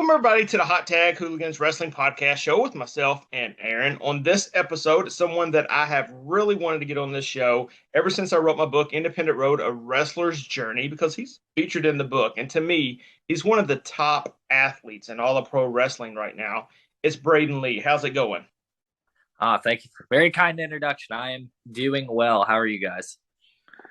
Welcome, everybody, to the Hot Tag Hooligans Wrestling Podcast show with myself and Aaron. On this episode, someone that I have really wanted to get on this show ever since I wrote my book, Independent Road, A Wrestler's Journey, because he's featured in the book. And to me, he's one of the top athletes in all of pro wrestling right now. It's Brayden Lee. How's it going? Thank you for a very kind introduction. I am doing well. How are you guys?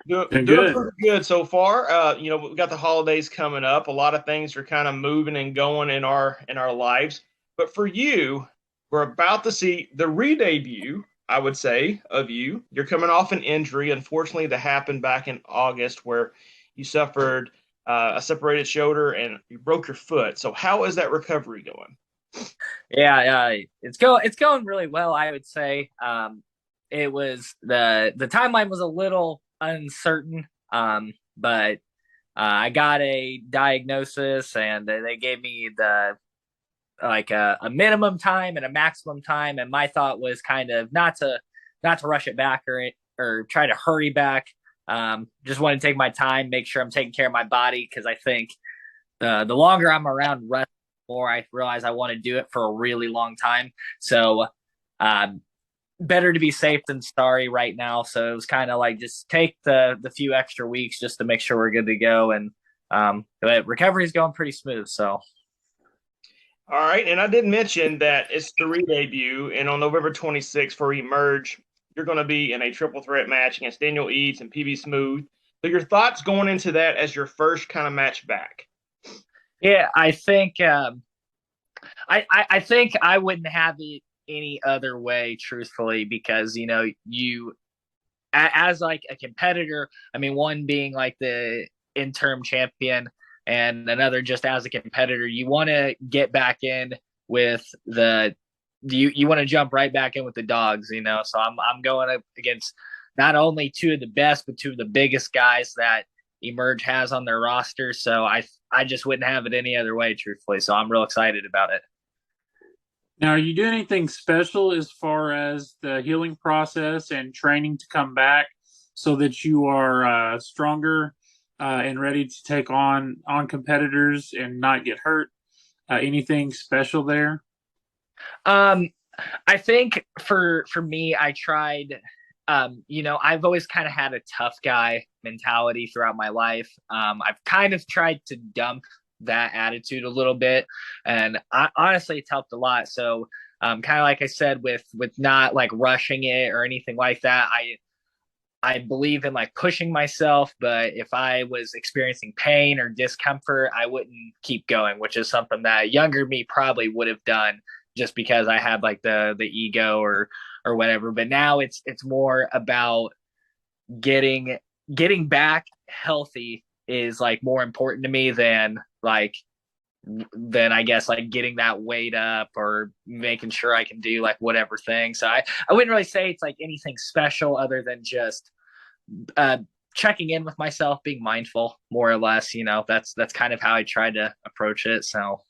Doing Doing good. pretty good so far. We've got the holidays coming up. A lot of things are kind of moving and going in our lives. But for you, we're about to see the re-debut, I would say, of you. You're coming off an injury, unfortunately, that happened back in August, where you suffered a separated shoulder and you broke your foot. So how is that recovery going? Yeah, it's going really well, I would say. It was the timeline was a little uncertain, but I got a diagnosis and they gave me the like a minimum time and a maximum time, and my thought was kind of not to rush it back or try to hurry back. Just want to take my time, make sure I'm taking care of my body, because I think the longer I'm around wrestling, the more I realize I want to do it for a really long time. So uh, better to be safe than sorry right now. So it was kind of like just take the few extra weeks just to make sure we're good to go. And but recovery is going pretty smooth. So All right, and I did mention that it's the re-debut, and on November 26th for Emerge, you're going to be in a triple threat match against Daniel Eads and PB Smooth. So your thoughts going into that as your first kind of match back? yeah, I think I think I wouldn't have it any other way, truthfully, because you as like a competitor. I mean, one being like the interim champion and another just as a competitor, you want to get back in with the you want to jump right back in with the dogs. So I'm going up against not only two of the best but two of the biggest guys that Emerge has on their roster. So I just wouldn't have it any other way, truthfully. So I'm real excited about it. Now, are you doing anything special as far as the healing process and training to come back so that you are stronger and ready to take on competitors and not get hurt? Anything special there? Um, I think for me, I tried. I've always kind of had a tough guy mentality throughout my life. I've kind of tried to dump that attitude a little bit, and honestly, it's helped a lot. So, kind of like I said, with not like rushing it or anything like that, I believe in like pushing myself, but if I was experiencing pain or discomfort, I wouldn't keep going, which is something that younger me probably would have done just because I had like the ego or whatever. But now it's more about getting getting back healthy is like more important to me than I guess like getting that weight up or making sure I can do like whatever thing. So I wouldn't really say it's like anything special other than just uh checking in with myself, being mindful more or less. That's kind of how I try to approach it. So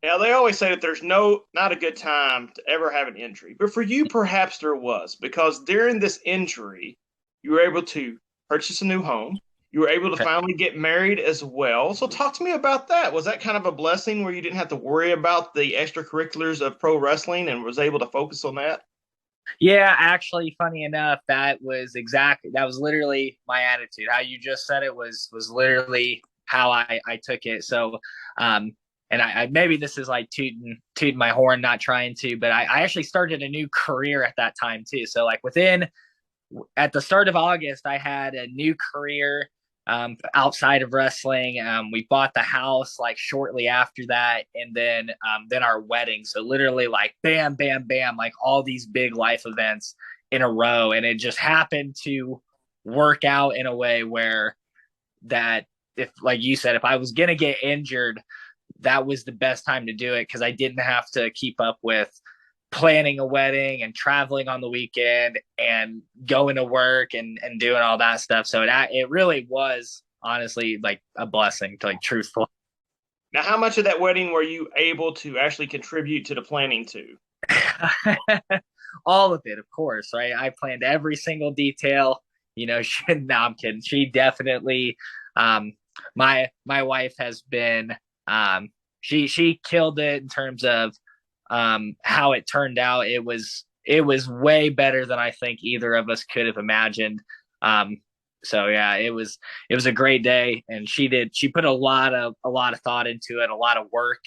Now, they always say that there's not a good time to ever have an injury, but for you, perhaps there was, because during this injury, you were able to purchase a new home. You were able to finally get married as well. So, talk to me about that. Was that kind of a blessing where you didn't have to worry about the extracurriculars of pro wrestling and was able to focus on that? yeah, actually, funny enough, that was literally my attitude. How you just said it was literally how I took it. So and I maybe this is like tooting my horn, not trying to, but I actually started a new career at that time too. So like within at the start of August, I had a new career outside of wrestling. We bought the house like shortly after that, and then our wedding. So literally like bam, bam, bam, like all these big life events in a row, and it just happened to work out in a way where that if like you said, if I was gonna get injured, that was the best time to do it because I didn't have to keep up with planning a wedding and traveling on the weekend and going to work and doing all that stuff. So it really was honestly like a blessing to like truthful. Now, how much of that wedding were you able to actually contribute to the planning to? All of it, of course, right? I planned every single detail. No, I'm kidding. She definitely, um, my wife has been, she killed it in terms of how it turned out. It was way better than I think either of us could have imagined. So yeah, it was a great day, and she put a lot of thought into it, a lot of work.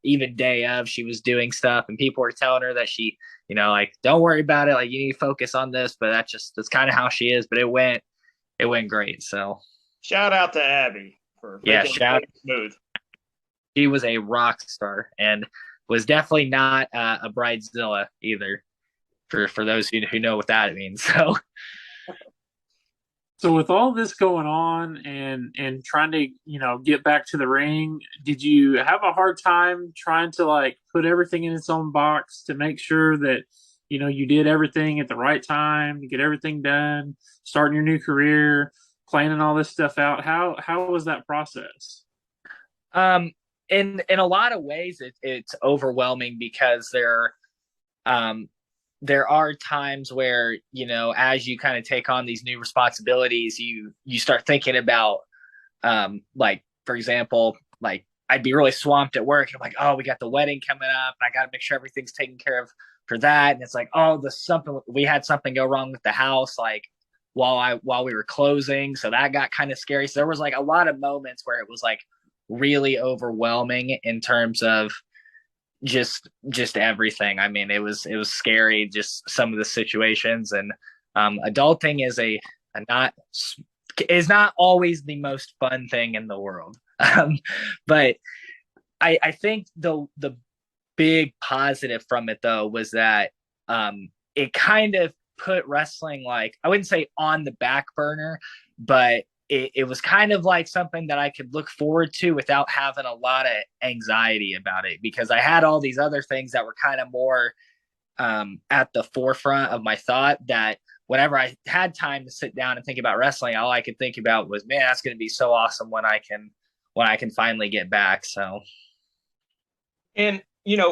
Even day of, she was doing stuff, and people were telling her that she, like, don't worry about it, like, you need to focus on this. But that's kind of how she is. But it went great. So Shout out to Abby for yeah, making shout. things smooth. She was a rock star and was definitely not a bridezilla either. For those who know what that means. So So with all this going on and trying to, get back to the ring, did you have a hard time trying to like put everything in its own box to make sure that, you did everything at the right time to get everything done, starting your new career, planning all this stuff out? How was that process? um in a lot of ways it's overwhelming because um there are times where, as you kind of take on these new responsibilities, you start thinking about, like, for example, like, I'd be really swamped at work and I'm like, oh, we got the wedding coming up and I got to make sure everything's taken care of for that. And it's like, oh, we had something go wrong with the house, like, while we were closing. So that got kind of scary. So there was like a lot of moments where it was like really overwhelming in terms of just everything. I mean, it was scary, just some of the situations. And adulting a not is not always the most fun thing in the world. But I think the big positive from it though was that it kind of put wrestling, like, I wouldn't say on the back burner, but it was kind of like something that I could look forward to without having a lot of anxiety about it, because I had all these other things that were kind of more at the forefront of my thought, that whenever I had time to sit down and think about wrestling, all I could think about was, man, that's going to be so awesome when I can finally get back. So And,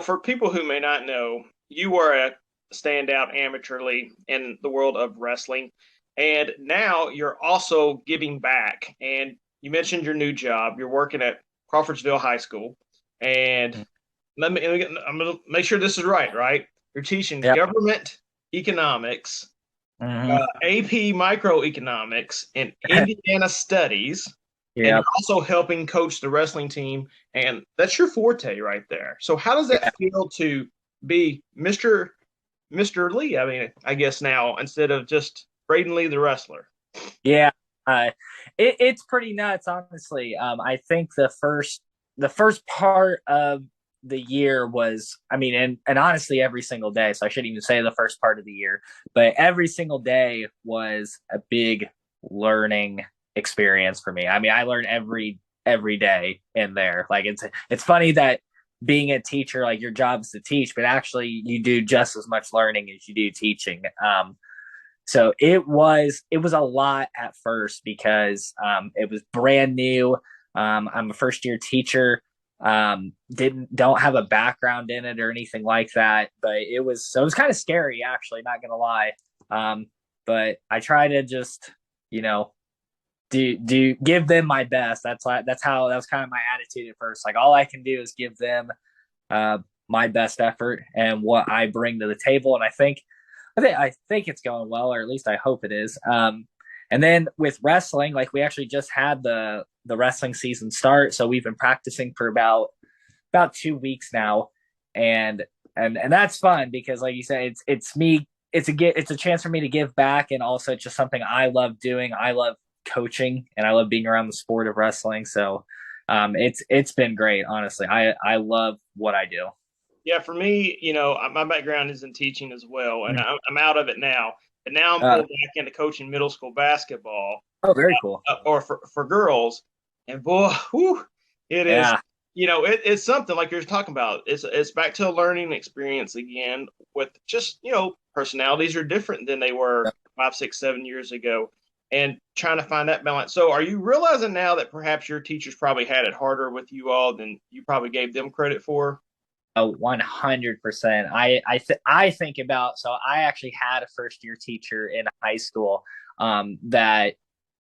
for people who may not know, you were a standout amateurly in the world of wrestling. And now you're also giving back. And you mentioned your new job. You're working at Crawfordsville High School. And I'm going to make sure this is right, right? You're teaching yep. government economics, Mm-hmm. AP microeconomics, and Indiana studies. And Yep. you're also helping coach the wrestling team. And that's your forte right there. So how does that feel to be Mr. Lee? I mean, I guess now instead of just Brayden Lee, the wrestler. Yeah, it's pretty nuts, honestly. I think the first part of the year was, I mean, and honestly, every single day. So I shouldn't even say the first part of the year, but every single day was a big learning experience for me. I mean, I learn every day in there. Like, it's funny that being a teacher, like, your job is to teach, but actually you do just as much learning as you do teaching. So it was a lot at first because it was brand new. I'm a first year teacher. Don't have a background in it or anything like that, but it was kind of scary, actually, not gonna lie. But I try to just, you know do give them my best. That was kind of my attitude at first. Like, all I can do is give them uh, my best effort and what I bring to the table. And I think it's going well, or at least I hope it is. And then with wrestling, like, we actually just had the wrestling season start, so we've been practicing for about 2 weeks now, and and that's fun because, like you said, it's me. It's a chance for me to give back, and also just something I love doing. I love coaching, and I love being around the sport of wrestling. So it's been great, honestly. I love what I do. Yeah, for me, my background is in teaching as well, and I'm out of it now. And now I'm Uh, pulled back into coaching middle school basketball, oh, very cool. or for girls. And boy, whew, it is, Yeah. it's something like you're talking about. It's back to a learning experience again with just, personalities are different than they were 5, 6, 7 years ago, and trying to find that balance. So are you realizing now that perhaps your teachers probably had it harder with you all than you probably gave them credit for? 100%. I think about, so I actually had a first year teacher in high school, that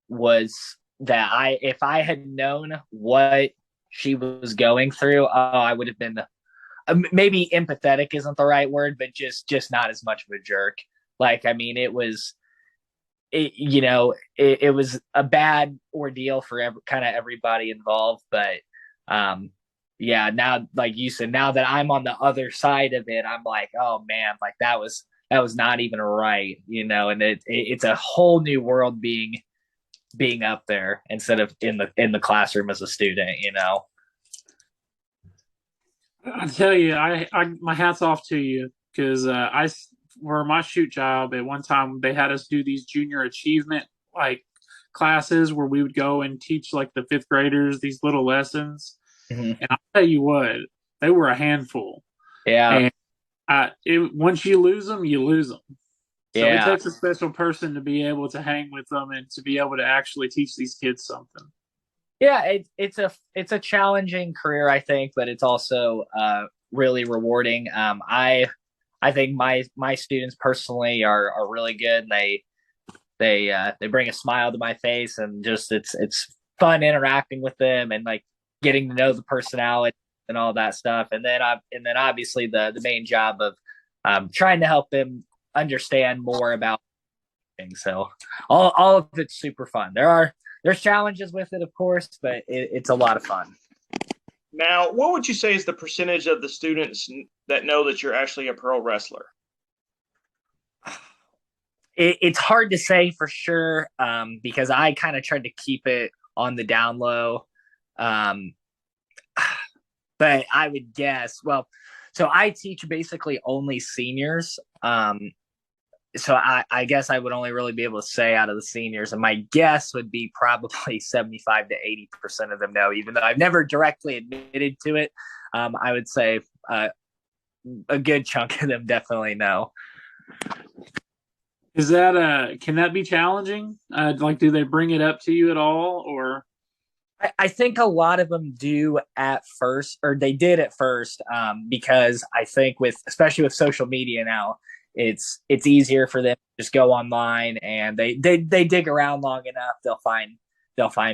was that I if I had known what she was going through, I would have been maybe empathetic isn't the right word, but just not as much of a jerk. Like, I mean, it was a bad ordeal for kind of everybody involved. But yeah, now, like you said, now that I'm on the other side of it, I'm like, oh man, like that was not even right, and it's a whole new world being up there instead of in the classroom as a student. I tell you, I my hat's off to you because where my shoot job at one time they had us do these junior achievement like classes where we would go and teach like the fifth graders these little lessons, Mm-hmm. and I'll tell you what, they were a handful. Yeah. And once you lose them, you lose them. So it Yeah. takes a special person to be able to hang with them and to be able to actually teach these kids something. Yeah, it's a challenging career, I think, but it's also really rewarding. I think my students personally are really good. And they bring a smile to my face, and just it's fun interacting with them and like getting to know the personality and all that stuff. And then obviously the main job of trying to help them understand more about things. So all of it's super fun. There's challenges with it, of course, but it's a lot of fun. Now, what would you say is the percentage of the students that know that you're actually a pro wrestler? It's hard to say for sure, because I kind of tried to keep it on the down low. Um, but I would guess, well, so I teach basically only seniors. So I guess I would only really be able to say out of the seniors, and my guess would be probably 75 to 80% of them know, even though I've never directly admitted to it. I would say a good chunk of them definitely know. Is that can that be challenging? Like, do they bring it up to you at all, or? I think a lot of them do at first, or they did at first, because I think especially with social media now, it's easier for them to just go online and they dig around long enough, they'll find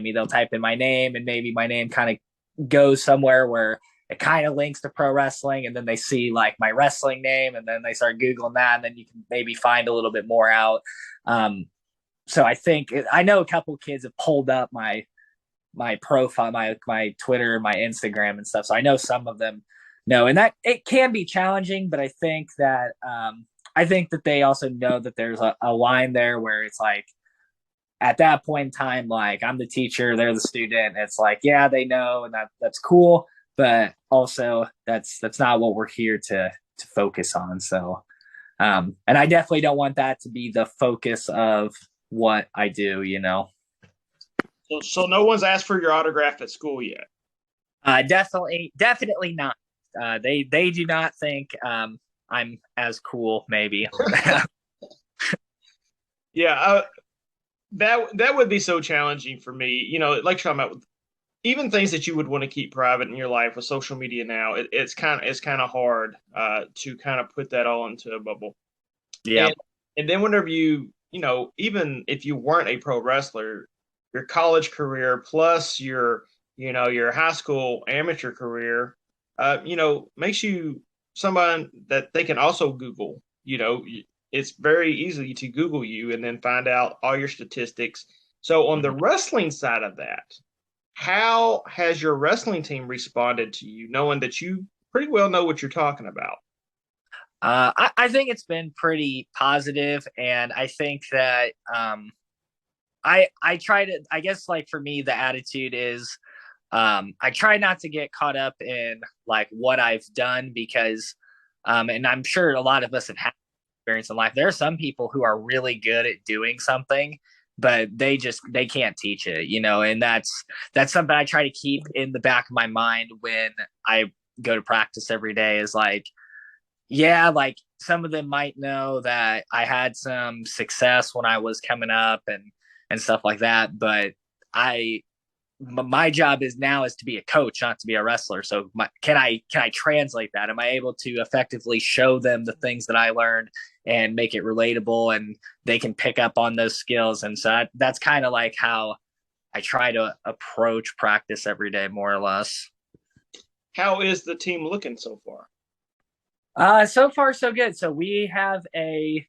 me, they'll type in my name, and maybe my name kind of goes somewhere where it kind of links to pro wrestling, and then they see like my wrestling name, and then they start Googling that, and then you can maybe find a little bit more out. So I know a couple kids have pulled up my profile, my Twitter, my Instagram and stuff. So I know some of them know, and that it can be challenging, but I think that they also know that there's a line there where it's like, at that point in time, like I'm the teacher, they're the student. It's like, yeah, they know, and that's cool, but also that's not what we're here to focus on. So, and I definitely don't want that to be the focus of what I do. So no one's asked for your autograph at school yet. Definitely not. They do not think I'm as cool, maybe. Yeah, that would be so challenging for me. Like you're talking about, even things that you would want to keep private in your life with social media now, it's kind of hard to kind of put that all into a bubble. Yeah. And then whenever even if you weren't a pro wrestler, your college career plus your high school amateur career, makes you someone that they can also Google. It's very easy to Google you and then find out all your statistics. So on the wrestling side of that, how has your wrestling team responded to you, knowing that you pretty well know what you're talking about? I think it's been pretty positive, and I think that I try to, I guess, like for me, the attitude is I try not to get caught up in like what I've done, because and I'm sure a lot of us have had experience in life. There are some people who are really good at doing something, but they can't teach it, and that's something I try to keep in the back of my mind when I go to practice every day, is like, yeah, like some of them might know that I had some success when I was coming up and stuff like that, but my job is to be a coach, not to be a wrestler. So can I translate that? Am I able to effectively show them the things that I learned and make it relatable, and they can pick up on those skills? And so that's kind of like how I try to approach practice every day more or less. How is the team looking so far? So far so good. So we have a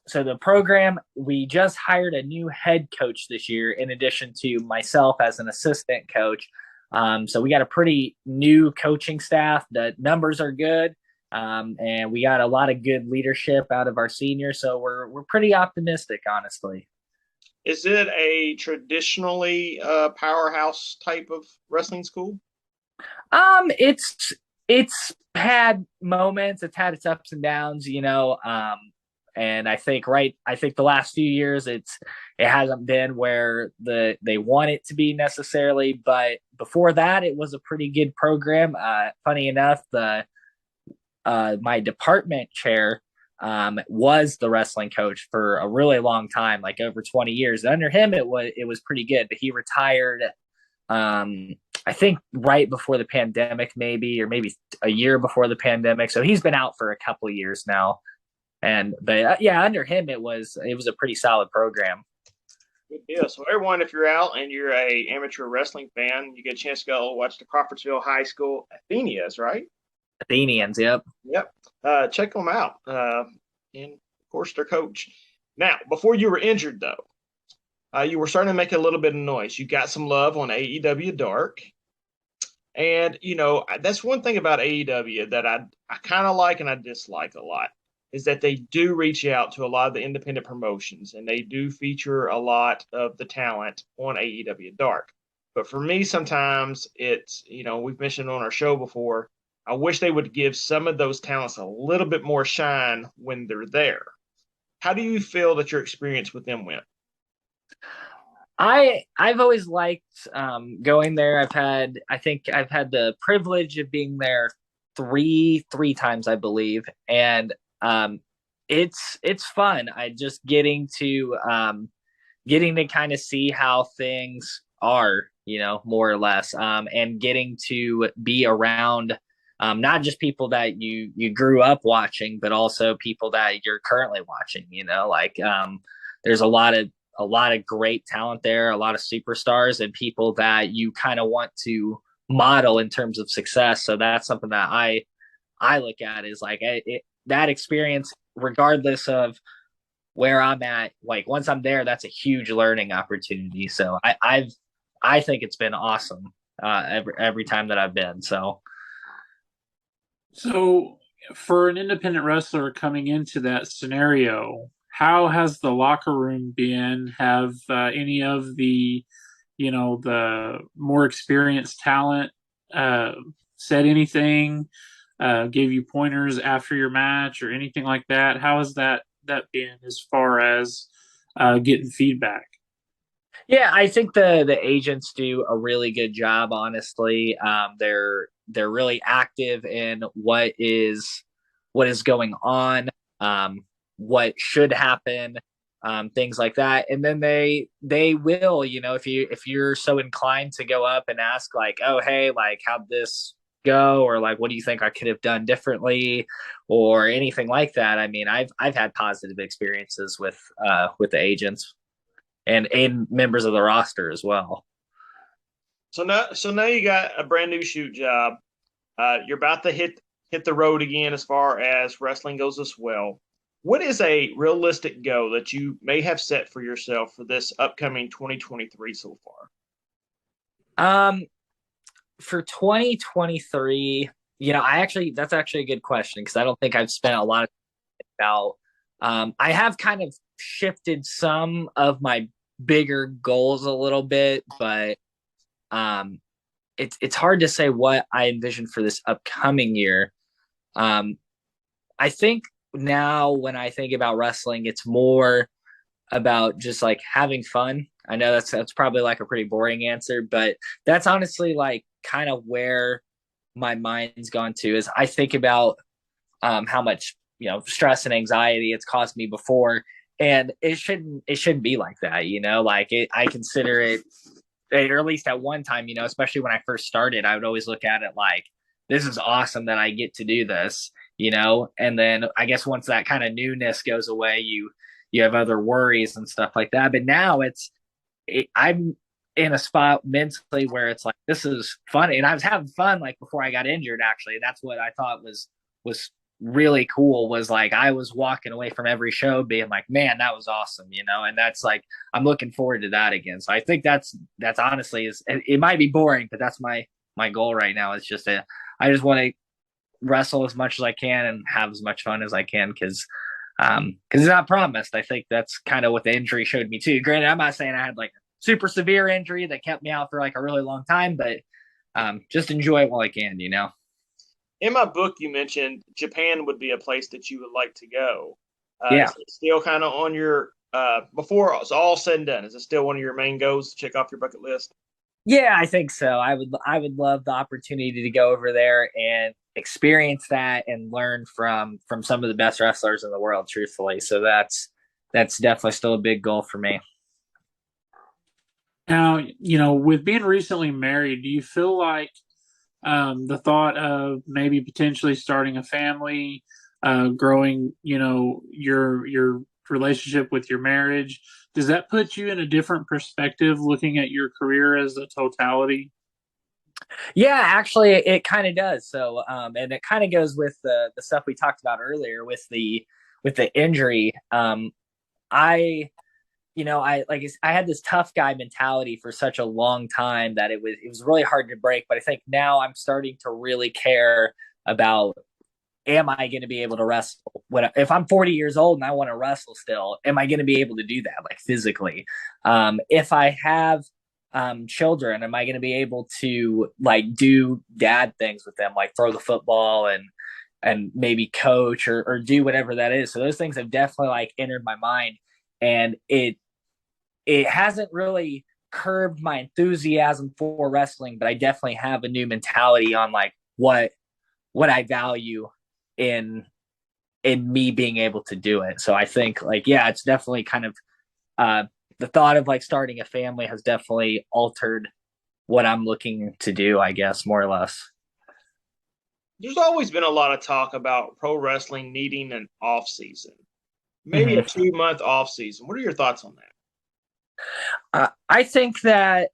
so the program, we just hired a new head coach this year in addition to myself as an assistant coach. So we got a pretty new coaching staff. The numbers are good. And we got a lot of good leadership out of our seniors, so we're pretty optimistic, honestly. Is it a traditionally powerhouse type of wrestling school? It's had moments, it's had its ups and downs, and I think the last few years it hasn't been where they want it to be necessarily, but before that it was a pretty good program. Funny enough, the my department chair was the wrestling coach for a really long time, like over 20 years. Under him, it was pretty good, but he retired. I think right before the pandemic, maybe, or maybe a year before the pandemic. So he's been out for a couple of years now. But yeah, under him, it was a pretty solid program. Good deal. So everyone, if you're out and you're a amateur wrestling fan, you get a chance to go watch the Crawfordsville High School Athenias, right? Athenians, yep. Yep. Check them out. And of course, their coach. Now, before you were injured, though, you were starting to make a little bit of noise. You got some love on AEW Dark. And, that's one thing about AEW that I kind of like and I dislike a lot is that they do reach out to a lot of the independent promotions and they do feature a lot of the talent on AEW Dark. But for me, sometimes it's, we've mentioned on our show before, I wish they would give some of those talents a little bit more shine when they're there. How do you feel that your experience with them went? I've always liked going there. I think I've had the privilege of being there three times, I believe, and it's fun. I just getting to kind of see how things are, more or less, and getting to be around not just people that you grew up watching, but also people that you're currently watching. There's a lot of great talent there, a lot of superstars, and people that you kind of want to model in terms of success. So that's something that I look at is like that experience, regardless of where I'm at. Like once I'm there, that's a huge learning opportunity. So I think it's been awesome every time that I've been. So, for an independent wrestler coming into that scenario, how has the locker room been? Have any of the more experienced talent uh, said anything? Gave you pointers after your match or anything like that? How has that been as far as getting feedback? Yeah, I think the agents do a really good job. Honestly, they're really active in what is going on, what should happen, things like that, and then they will, if you're so inclined to go up and ask like, oh hey, like how'd this go, or like what do you think I could have done differently, or anything like that. I mean, I've had positive experiences with the agents and members of the roster as well. So now you got a brand new shoot job. You're about to hit the road again as far as wrestling goes as well. What is a realistic goal that you may have set for yourself for this upcoming 2023 so Um, for 2023, that's actually a good question because I don't think I've spent a lot of time about. I have kind of shifted some of my bigger goals a little bit, but um, it's hard to say what I envision for this upcoming year. Um, I think now when I think about wrestling, it's more about just like having fun. I know that's probably like a pretty boring answer, but that's honestly like kind of where my mind's gone to is I think about how much stress and anxiety it's caused me before, and it shouldn't be like that. I consider it, or at least at one time, especially when I first started, I would always look at it like this is awesome that I get to do this, and then I guess once that kind of newness goes away, you have other worries and stuff like that. But now I'm in a spot mentally where it's like, this is funny. And I was having fun like before I got injured, actually. That's what I thought was really cool, was like I was walking away from every show being like, man, that was awesome, and that's like, I'm looking forward to that again. So I think that's honestly, is it might be boring, but that's my goal right now. Is just I just want to wrestle as much as I can and have as much fun as I can, because it's not promised. I think that's kind of what the injury showed me too. Granted, I'm not saying I had like a super severe injury that kept me out for like a really long time, but just enjoy it while I can. In my book, you mentioned Japan would be a place that you would like to go. Yeah. Is it still kind of on your before it's all said and done? Is it still one of your main goals to check off your bucket list? Yeah, I think so. I would love the opportunity to go over there and experience that and learn from some of the best wrestlers in the world, truthfully. So that's definitely still a big goal for me. Now, with being recently married, do you feel like the thought of maybe potentially starting a family, growing, your relationship with your marriage, does that put you in a different perspective looking at your career as a totality? Yeah, actually, it kind of does. So, and it kind of goes with the stuff we talked about earlier with the injury. I I like I had this tough guy mentality for such a long time that it was really hard to break. But I think now I'm starting to really care about, am I going to be able to wrestle if I'm 40 years old and I want to wrestle still? Am I going to be able to do that, like physically? If I have children, am I going to be able to like do dad things with them, like throw the football and maybe coach or do whatever that is? So those things have definitely like entered my mind, and it hasn't really curbed my enthusiasm for wrestling, but I definitely have a new mentality on like what I value in me being able to do it. So I think like, yeah, it's definitely kind of uh the thought of like starting a family has definitely altered what I'm looking to do, I guess, more or less. There's always been a lot of talk about pro wrestling needing an off season, maybe a Mm-hmm. 2 month off season. What are your thoughts on that? I think that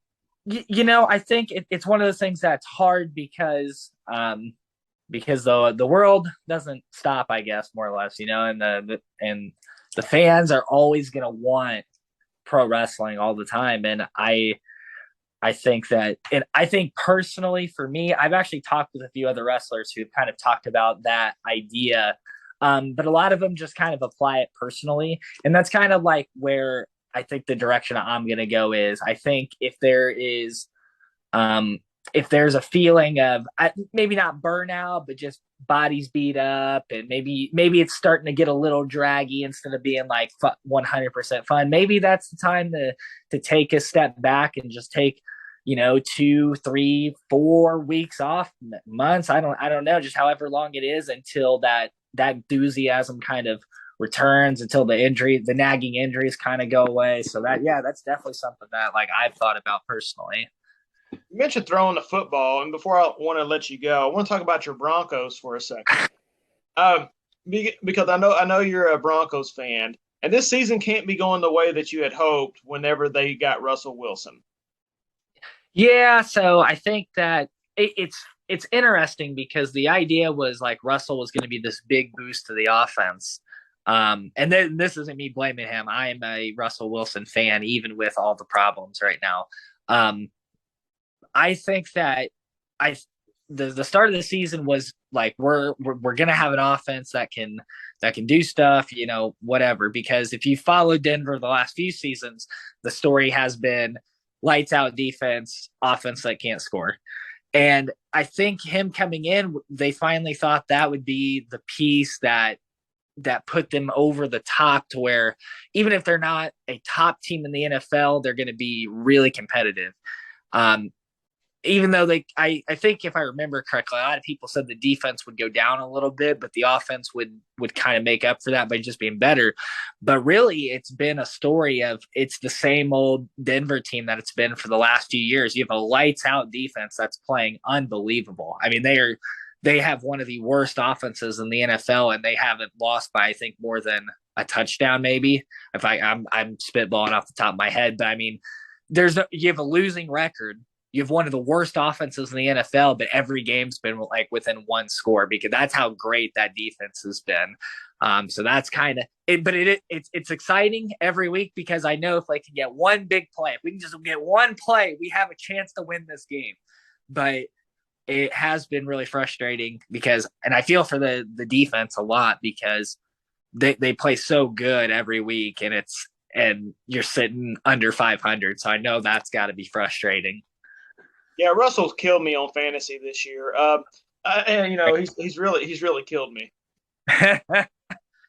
I think it's one of those things that's hard because the world doesn't stop, I guess, more or less, and the fans are always going to want pro wrestling all the time. And I think that, and I think personally for me, I've actually talked with a few other wrestlers who've kind of talked about that idea. But a lot of them just kind of apply it personally. And that's kind of like where I think the direction I'm going to go is, I think um, if there's a feeling of maybe not burnout, but just bodies beat up, and maybe it's starting to get a little draggy instead of being like 100% fun. Maybe that's the time to take a step back and just take 2, 3, 4 weeks off, months. I don't know, just however long it is until that enthusiasm kind of returns, until the nagging injuries kind of go away. So that's definitely something that like I've thought about personally. You mentioned throwing the football, and before I want to let you go, I want to talk about your Broncos for a second. Um, because I know you're a Broncos fan, and this season can't be going the way that you had hoped whenever they got Russell Wilson. Yeah, so I think that it's interesting because the idea was like Russell was going to be this big boost to the offense. And then this isn't me blaming him. I am a Russell Wilson fan, even with all the problems right now. Um, I think that I the start of the season was like, we're gonna have an offense that can do stuff, whatever. Because if you follow Denver the last few seasons, the story has been lights out defense, offense that can't score. And I think him coming in, they finally thought that would be the piece that put them over the top, to where even if they're not a top team in the NFL, they're going to be really competitive. Um, Even though I think if I remember correctly, a lot of people said the defense would go down a little bit, but the offense would kind of make up for that by just being better. But really, it's been a story of, it's the same old Denver team that it's been for the last few years. You have a lights out defense that's playing unbelievable. I mean, they have one of the worst offenses in the NFL, and they haven't lost by, I think, more than a touchdown, maybe. If I'm spitballing off the top of my head, but I mean, you have a losing record. You have one of the worst offenses in the NFL, but every game's been like within one score because that's how great that defense has been. So that's kind of it, but it's exciting every week because I know if I can get one big play, if we can just get one play, we have a chance to win this game. But it has been really frustrating because, and I feel for the defense a lot because they play so good every week, and you're sitting under 500. So I know that's got to be frustrating. Yeah, Russell's killed me on fantasy this year. And he's really killed me.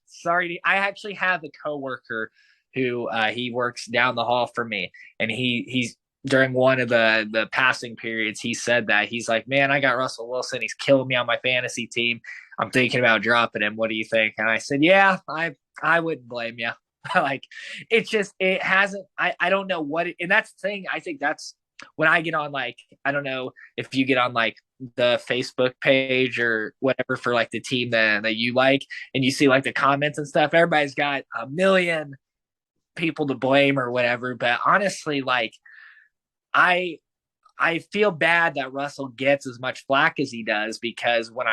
Sorry, I actually have a coworker who he works down the hall from me, and he's during one of the passing periods, he said that he's like, man, I got Russell Wilson. He's killing me on my fantasy team. I'm thinking about dropping him. What do you think? And I said, yeah, I wouldn't blame you. Like, it hasn't. I don't know what and that's the thing. I think that's when I get on, like, I don't know if you get on like the Facebook page or whatever for like the team that you like, and you see like the comments and stuff. Everybody's got a million people to blame or whatever. But honestly, like, I feel bad that Russell gets as much flack as he does because when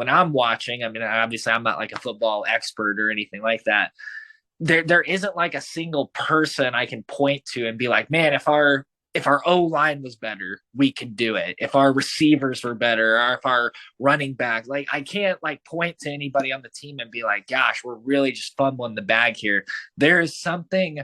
I'm watching, I mean, obviously I'm not like a football expert or anything like that. There isn't like a single person I can point to and be like, man, if our O line was better, we could do it. If our receivers were better, or if our running backs, like, I can't like point to anybody on the team and be like, gosh, we're really just fumbling the bag here. There is something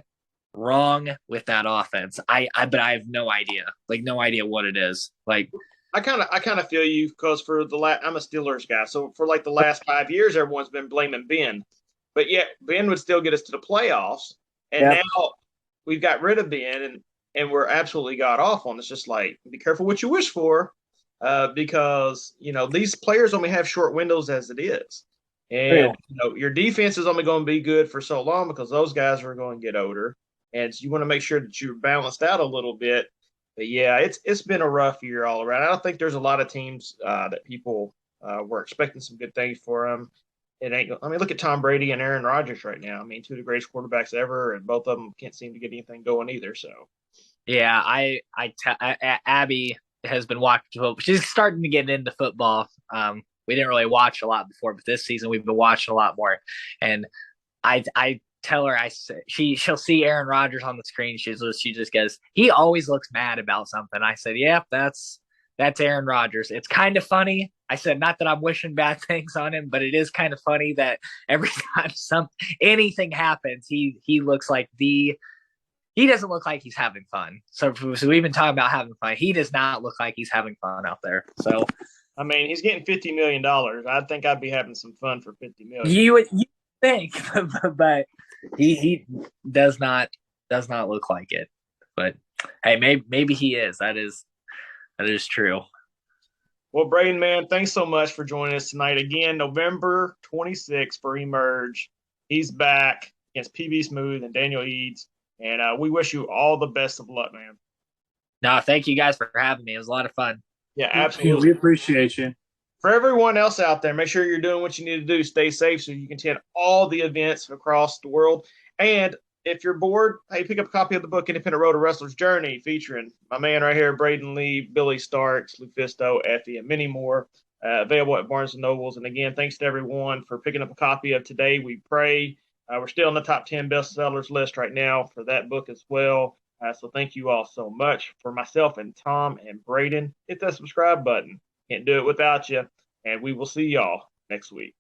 wrong with that offense. But I have no idea, like no idea what it is. Like, I kind of feel you because I'm a Steelers guy, so for like the last 5 years, everyone's been blaming Ben, but yet Ben would still get us to the playoffs, and yep. now we've got rid of Ben, and we're absolutely god awful. And it's just like, be careful what you wish for, because these players only have short windows as it is, and your defense is only going to be good for so long because those guys are going to get older, and so you want to make sure that you're balanced out a little bit. But yeah, it's been a rough year all around. I don't think there's a lot of teams that people were expecting some good things for them. It ain't. I mean, look at Tom Brady and Aaron Rodgers right now. I mean, two of the greatest quarterbacks ever, and both of them can't seem to get anything going either. So yeah, Abby has been watching football. She's starting to get into football. We didn't really watch a lot before, but this season we've been watching a lot more. And I tell her, she'll see Aaron Rodgers on the screen. She just goes, he always looks mad about something. I said, yeah, that's Aaron Rodgers. It's kind of funny. I said, not that I'm wishing bad things on him, but it is kind of funny that every time anything happens, he looks like he doesn't look like he's having fun. So we've been talking about having fun. He does not look like he's having fun out there. So, I mean, he's getting $50 million. I think I'd be having some fun for $50 million. You think, but he does not look like it. But hey, maybe he is. That is true. Well, Brayden, man, thanks so much for joining us tonight. Again, November 26th for Emerge. He's back against PB Smooth and Daniel Eads. And we wish you all the best of luck, man. No, thank you guys for having me. It was a lot of fun. Yeah, absolutely. We appreciate you. For everyone else out there, make sure you're doing what you need to do. Stay safe so you can attend all the events across the world. And if you're bored, hey, pick up a copy of the book, Independent Road to Wrestler's Journey, featuring my man right here, Brayden Lee, Billy Starks, Lufisto, Effie, and many more. Available at Barnes & Nobles. And again, thanks to everyone for picking up a copy of Today We Pray. We're still on the top 10 bestsellers list right now for that book as well. So thank you all so much. For myself and Tom and Brayden, hit that subscribe button. Can't do it without you. And we will see y'all next week.